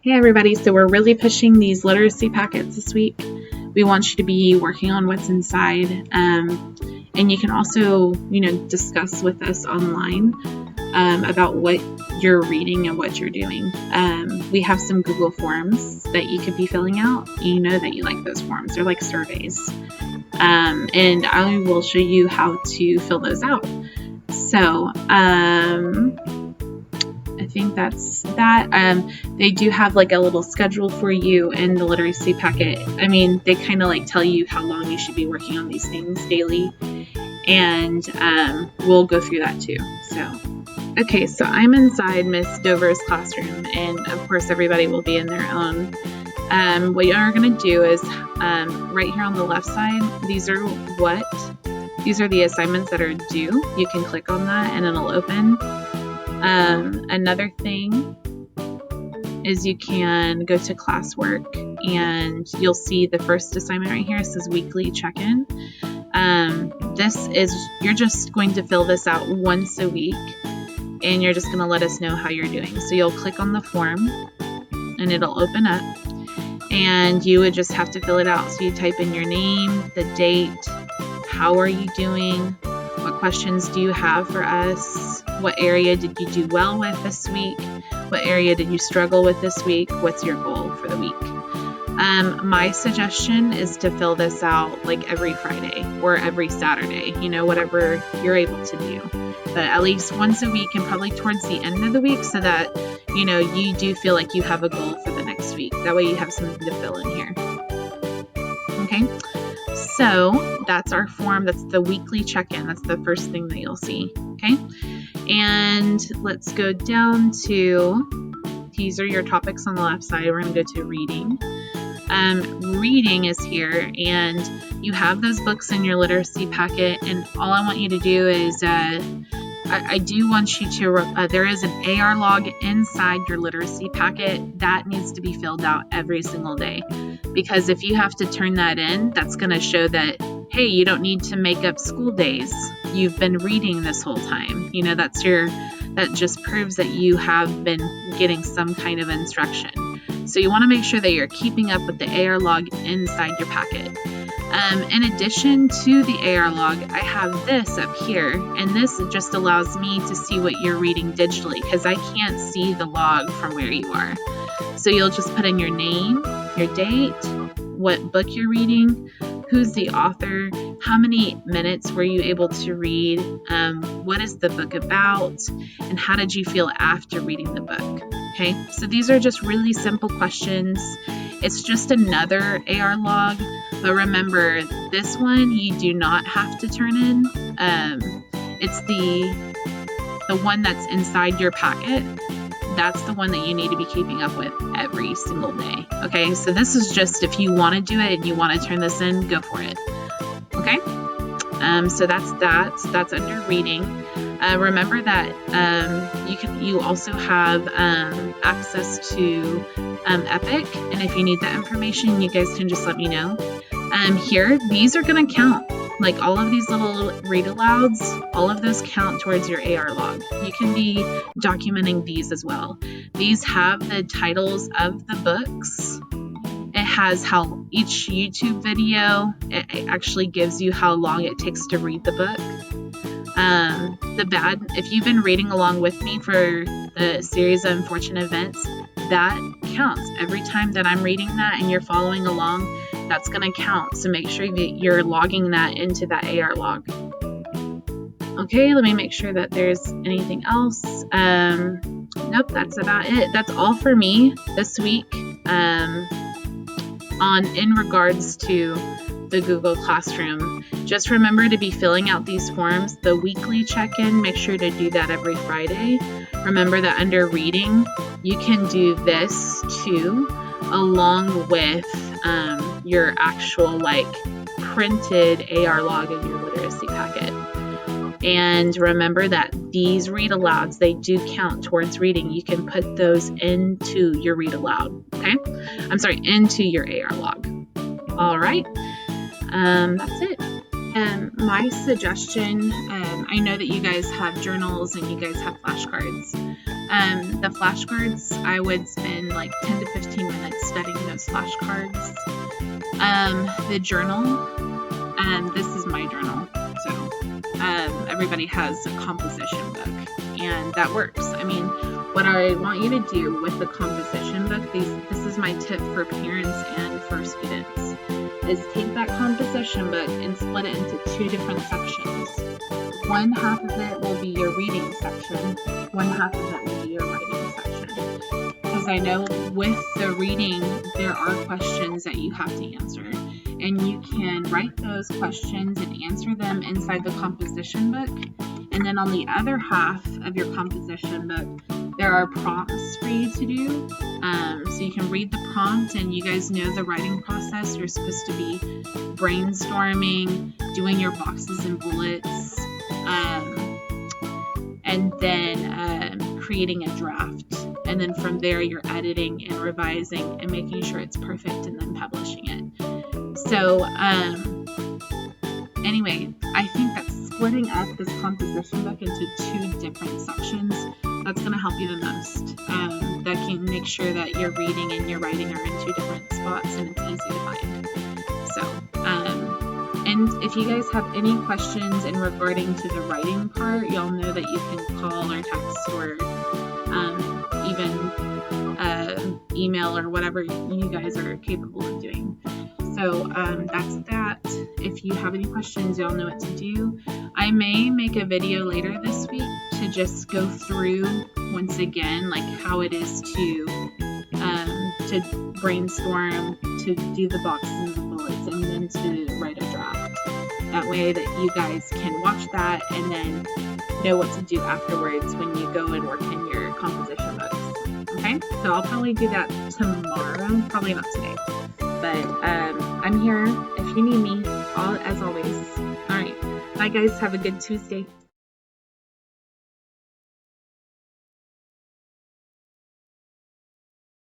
Hey everybody, so we're really pushing these literacy packets this week. We want you to be working on what's inside, and you can also, discuss with us online about what you're reading and what you're doing. We have some Google Forms that you could be filling out. You know that you like those forms. They're like surveys. And I will show you how to fill those out. So, I think that's that. They do have like a little schedule for you in the literacy packet. I mean, they kind of like tell you how long you should be working on these things daily, and we'll go through that too. Okay, so I'm inside Miss Dover's classroom, and of course everybody will be in their own. What you're going to do is right here on the left side, these are the assignments that are due. You can click on that and it'll open. Another thing is you can go to classwork and you'll see the first assignment right here. It says weekly check-in. You're just going to fill this out once a week, and you're just going to let us know how you're doing. So you'll click on the form and it'll open up, and you would just have to fill it out. So you type in your name, the date, how are you doing, what questions do you have for us, what area did you do well with this week, what area did you struggle with this week, what's your goal for the week. My suggestion is to fill this out like every Friday or every Saturday, whatever you're able to do. But at least once a week, and probably towards the end of the week, so that, you do feel like you have a goal for the next week. That way you have something to fill in here. Okay, so that's our form. That's the weekly check-in. That's the first thing that you'll see. Okay, and let's go down to, these are your topics on the left side. We're going to go to reading. Reading is here, and you have those books in your literacy packet, and all I want you to do is I do want you to, there is an AR log inside your literacy packet that needs to be filled out every single day, because if you have to turn that in, that's going to show that, hey, you don't need to make up school days. You've been reading this whole time. That just proves that you have been getting some kind of instruction. So you want to make sure that you're keeping up with the AR log inside your packet. In addition to the AR log, I have this up here, and this just allows me to see what you're reading digitally, because I can't see the log from where you are. So you'll just put in your name, your date, what book you're reading, who's the author, how many minutes were you able to read, what is the book about, and how did you feel after reading the book. Okay, so these are just really simple questions. It's just another AR log, but remember, this one you do not have to turn in. It's the one that's inside your packet. That's the one that you need to be keeping up with every single day. Okay, so this is just if you want to do it and you want to turn this in, go for it. Okay, so that's that. So that's under reading. Remember that you also have access to Epic, and if you need that information, you guys can just let me know. Here, these are going to count. Like all of these little read alouds, all of those count towards your AR log. You can be documenting these as well. These have the titles of the books. It has how each YouTube video, it actually gives you how long it takes to read the book. If you've been reading along with me for the series of Unfortunate Events, that counts. Every time that I'm reading that and you're following along, that's going to count. So make sure that you're logging that into that AR log. Okay, let me make sure that there's anything else. Nope, that's about it. That's all for me this week in regards to the Google Classroom. Just remember to be filling out these forms. The weekly check-in, make sure to do that every Friday. Remember that under reading, you can do this too, along with your actual printed AR log in your literacy packet. And remember that these read alouds, they do count towards reading. You can put those into your read aloud, okay? Into your AR log. All right, that's it. My suggestion, I know that you guys have journals and you guys have flashcards. The flashcards, I would spend like 10 to 15 minutes studying those flashcards. The journal, this is my journal, so everybody has a composition book, and that works. I mean, what I want you to do with the composition book, this is my tip for parents and for students, is take that composition book and split it into 2 different sections. One half of it will be your reading section, one half of it will be your writing section. Because I know with the reading, there are questions that you have to answer. And you can write those questions and answer them inside the composition book. And then on the other half of your composition book, there are prompts for you to do. So you can read the prompt, and you guys know the writing process. You're supposed to be brainstorming, doing your boxes and bullets, and then creating a draft. And then from there, you're editing and revising and making sure it's perfect and then publishing it. So anyway, I think that splitting up this composition book into 2 different sections, that's going to help you the most. That can make sure that your reading and your writing are in 2 different spots and it's easy to find. So, and if you guys have any questions in regarding to the writing part, y'all know that you can call or text or even email or whatever you guys are capable of doing. So that's that. If you have any questions, y'all know what to do. I may make a video later this week to just go through once again like how it is to brainstorm, to do the boxes and the bullets, and then to write a draft. That way that you guys can watch that and then know what to do afterwards when you go and work in your composition books. Okay, so I'll probably do that tomorrow, probably not today, but I'm here if you need me, as always. All right, bye guys, have a good Tuesday.